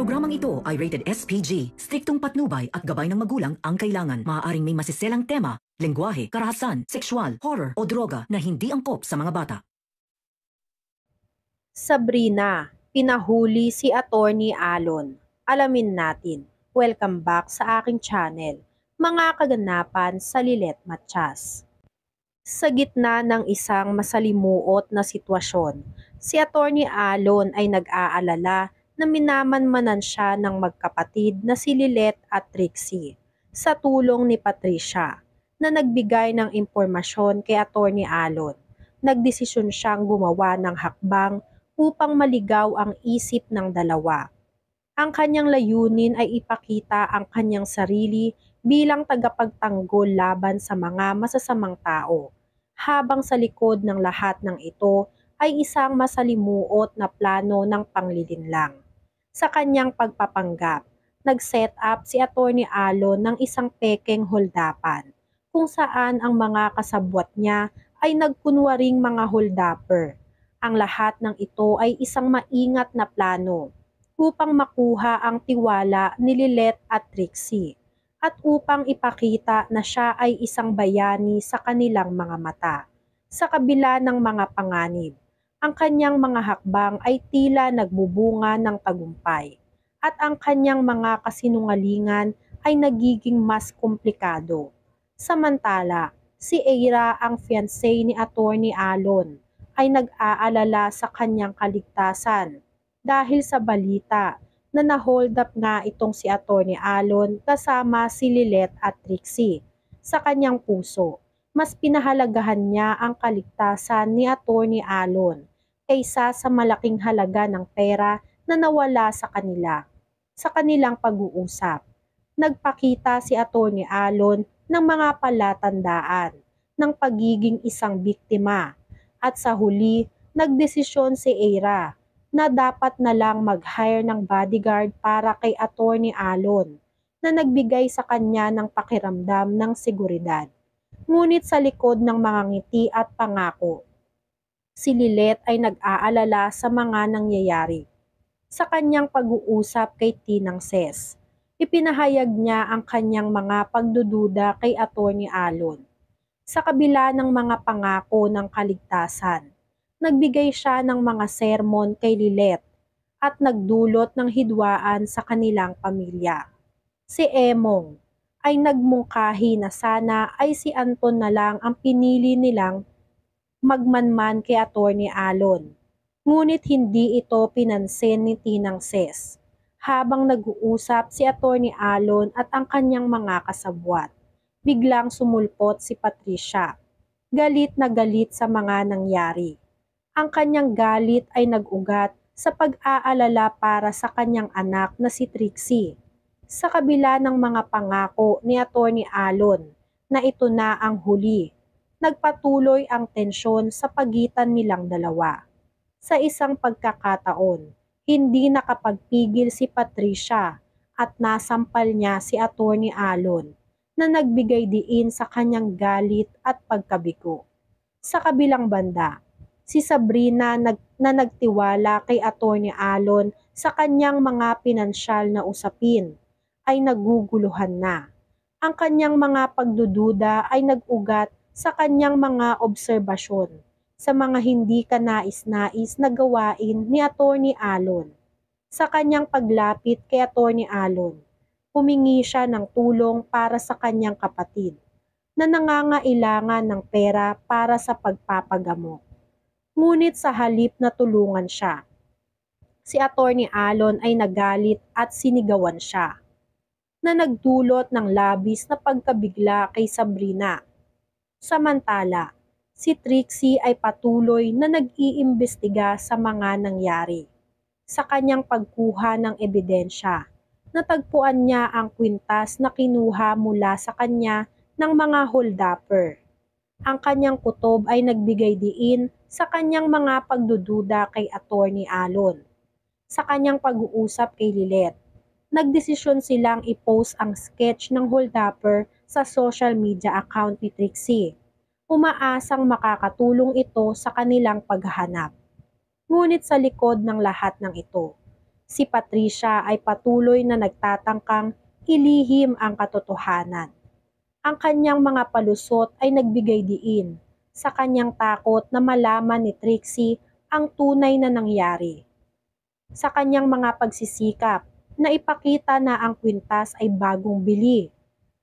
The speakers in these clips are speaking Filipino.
Programang ito ay rated SPG. Striktong patnubay at gabay ng magulang ang kailangan. Maaaring may masiselang tema, lengguwahe, karahasan, sexual, horror o droga na hindi angkop sa mga bata. Sabrina, pinahuli si Attorney Alon. Alamin natin. Welcome back sa aking channel. Mga kaganapan sa Lilet Matias. Sa gitna ng isang masalimuot na sitwasyon, si Attorney Alon ay nag-aalala na minamanmanan siya ng magkapatid na si Lilet at Trixie sa tulong ni Patricia na nagbigay ng impormasyon kay Attorney Alon. Nagdesisyon siyang gumawa ng hakbang upang maligaw ang isip ng dalawa. Ang kanyang layunin ay ipakita ang kanyang sarili bilang tagapagtanggol laban sa mga masasamang tao, habang sa likod ng lahat ng ito ay isang masalimuot na plano ng panglilinlang. Sa kanyang pagpapanggap, nag-set up si Attorney Alon ng isang pekeng holdapan, kung saan ang mga kasabwat niya ay nagkunwaring mga holdapper. Ang lahat ng ito ay isang maingat na plano upang makuha ang tiwala ni Lilet at Trixie at upang ipakita na siya ay isang bayani sa kanilang mga mata. Sa kabila ng mga panganib, ang kanyang mga hakbang ay tila nagbubunga ng tagumpay at ang kanyang mga kasinungalingan ay nagiging mas komplikado. Samantala, si Eira, ang fiancé ni Attorney Alon, ay nag-aalala sa kanyang kaligtasan dahil sa balita na na-hold up nga itong si Attorney Alon kasama si Lilet at Trixie. Sa kanyang puso, mas pinahalagahan niya ang kaligtasan ni Attorney Alon kaysa sa malaking halaga ng pera na nawala sa kanila. Sa kanilang pag-uusap, nagpakita si Attorney Alon ng mga palatandaan ng pagiging isang biktima at sa huli, nagdesisyon si Eira na dapat na lang mag-hire ng bodyguard para kay Attorney Alon na nagbigay sa kanya ng pakiramdam ng seguridad. Ngunit sa likod ng mga ngiti at pangako, si Lilet ay nag-aalala sa mga nangyayari. Sa kanyang pag-uusap kay Tinang Ses, ipinahayag niya ang kanyang mga pagdududa kay Attorney Alon. Sa kabila ng mga pangako ng kaligtasan, nagbigay siya ng mga sermon kay Lilet at nagdulot ng hidwaan sa kanilang pamilya. Si Emong ay nagmungkahi na sana ay si Anton na lang ang pinili nilang magmanman kay Attorney Alon. Ngunit hindi ito pinansin ni Tinang Ses habang nag-uusap si Attorney Alon at ang kanyang mga kasabwat. Biglang sumulpot si Patricia, galit na galit sa mga nangyari. Ang kanyang galit ay nag-ugat sa pag-aalala para sa kanyang anak na si Trixie. Sa kabila ng mga pangako ni Attorney Alon na ito na ang huli, nagpatuloy ang tensyon sa pagitan nilang dalawa. Sa isang pagkakataon, hindi nakapagpigil si Patricia at nasampal niya si Attorney Alon na nagbigay diin sa kanyang galit at pagkabigo. Sa kabilang banda, si Sabrina na nagtiwala kay Attorney Alon sa kanyang mga pinansyal na usapin ay naguguluhan na. Ang kanyang mga pagdududa ay nag-ugat sa kanyang mga obserbasyon sa mga hindi kanais-nais na gawain ni Attorney Alon. Sa kanyang paglapit kay Attorney Alon, humingi siya ng tulong para sa kanyang kapatid na nangangailangan ng pera para sa pagpapagamot. Ngunit sa halip na tulungan siya, si Attorney Alon ay nagalit at sinigawan siya, na nagdulot ng labis na pagkabigla kay Sabrina. Samantala, si Trixie ay patuloy na nag-iimbestiga sa mga nangyari. Sa kanyang pagkuha ng ebidensya, natagpuan niya ang kwintas na kinuha mula sa kanya ng mga holdapper. Ang kanyang kutob ay nagbigay diin sa kanyang mga pagdududa kay Attorney Alon. Sa kanyang pag-uusap kay Lilet, nagdesisyon silang i-post ang sketch ng holdapper sa social media account ni Trixie. Umaasang makakatulong ito sa kanilang paghahanap. Ngunit sa likod ng lahat ng ito, Si Patricia ay patuloy na nagtatangkang ilihim ang katotohanan. Ang kanyang mga palusot ay nagbigay diin sa kanyang takot na malaman ni Trixie ang tunay na nangyari. Sa kanyang mga pagsisikap na ipakita na ang kwintas ay bagong bili,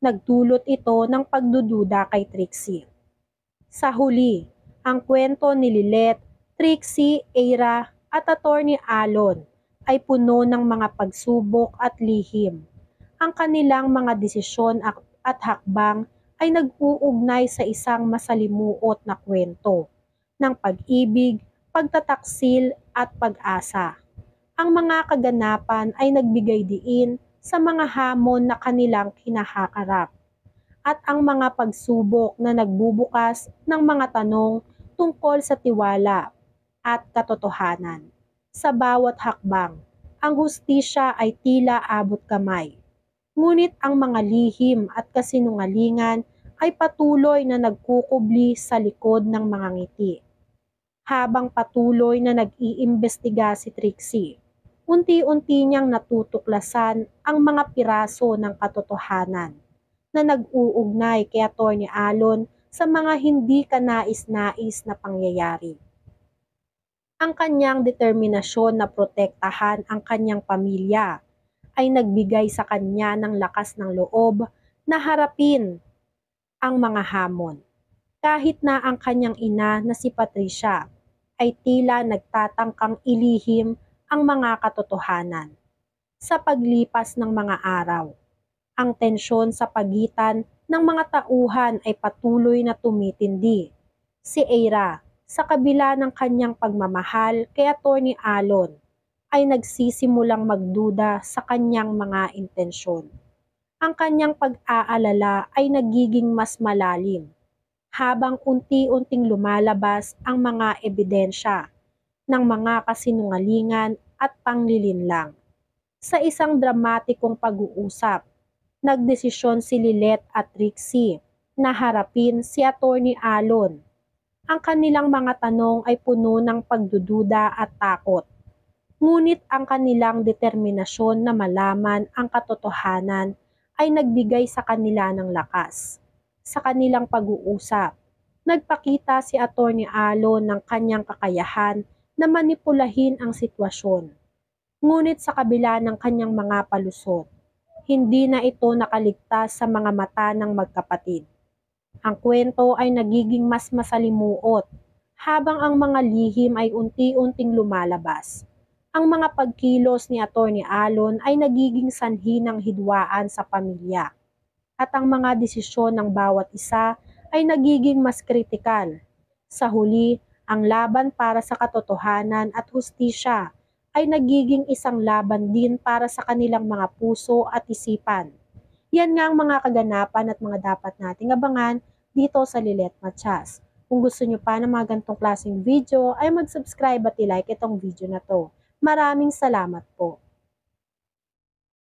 nagdulot ito ng pagdududa kay Trixie. Sa huli, ang kwento ni Lilette, Trixie, Eira at Attorney Alon ay puno ng mga pagsubok at lihim. Ang kanilang mga desisyon at hakbang ay nag-uugnay sa isang masalimuot na kwento ng pag-ibig, pagtataksil at pag-asa. Ang mga kaganapan ay nagbigay diin sa mga hamon na kanilang kinahakarap at ang mga pagsubok na nagbubukas ng mga tanong tungkol sa tiwala at katotohanan. Sa bawat hakbang, ang hustisya ay tila abot kamay. Ngunit ang mga lihim at kasinungalingan ay patuloy na nagkukubli sa likod ng mga ngiti. Habang patuloy na nag-iimbestiga si Trixie, unti-unti niyang natutuklasan ang mga piraso ng katotohanan na nag-uugnay kay Attorney Alon sa mga hindi kanais-nais na pangyayari. Ang kanyang determinasyon na protektahan ang kanyang pamilya ay nagbigay sa kanya ng lakas ng loob na harapin ang mga hamon. Kahit na ang kanyang ina na si Patricia ay tila nagtatangkang ilihim ang mga katotohanan. Sa paglipas ng mga araw, ang tensyon sa pagitan ng mga tauhan ay patuloy na tumitindi. Si Eira, sa kabila ng kanyang pagmamahal kay Attorney Alon, ay nagsisimulang magduda sa kanyang mga intensyon. Ang kanyang pag-aalala ay nagiging mas malalim habang unti-unting lumalabas ang mga ebidensya ng mga kasinungalingan at panglilinlang. Sa isang dramatikong pag-uusap, nagdesisyon si Lilette at Trixie na harapin si Attorney Alon. Ang kanilang mga tanong ay puno ng pagdududa at takot. Ngunit ang kanilang determinasyon na malaman ang katotohanan ay nagbigay sa kanila ng lakas. Sa kanilang pag-uusap, nagpakita si Attorney Alon ng kanyang kakayahan na manipulahin ang sitwasyon. Ngunit sa kabila ng kanyang mga palusot, hindi na ito nakaligtas sa mga mata ng magkapatid. Ang kwento ay nagiging mas masalimuot habang ang mga lihim ay unti-unting lumalabas. Ang mga pagkilos ni Attorney Alon ay nagiging sanhi ng hidwaan sa pamilya at ang mga desisyon ng bawat isa ay nagiging mas kritikal. Sa huli, ang laban para sa katotohanan at hustisya ay nagiging isang laban din para sa kanilang mga puso at isipan. Yan nga ang mga kaganapan at mga dapat nating abangan dito sa Lilette Matias. Kung gusto nyo pa ng mga ganitong klaseng video ay mag-subscribe at i-like itong video na to. Maraming salamat po.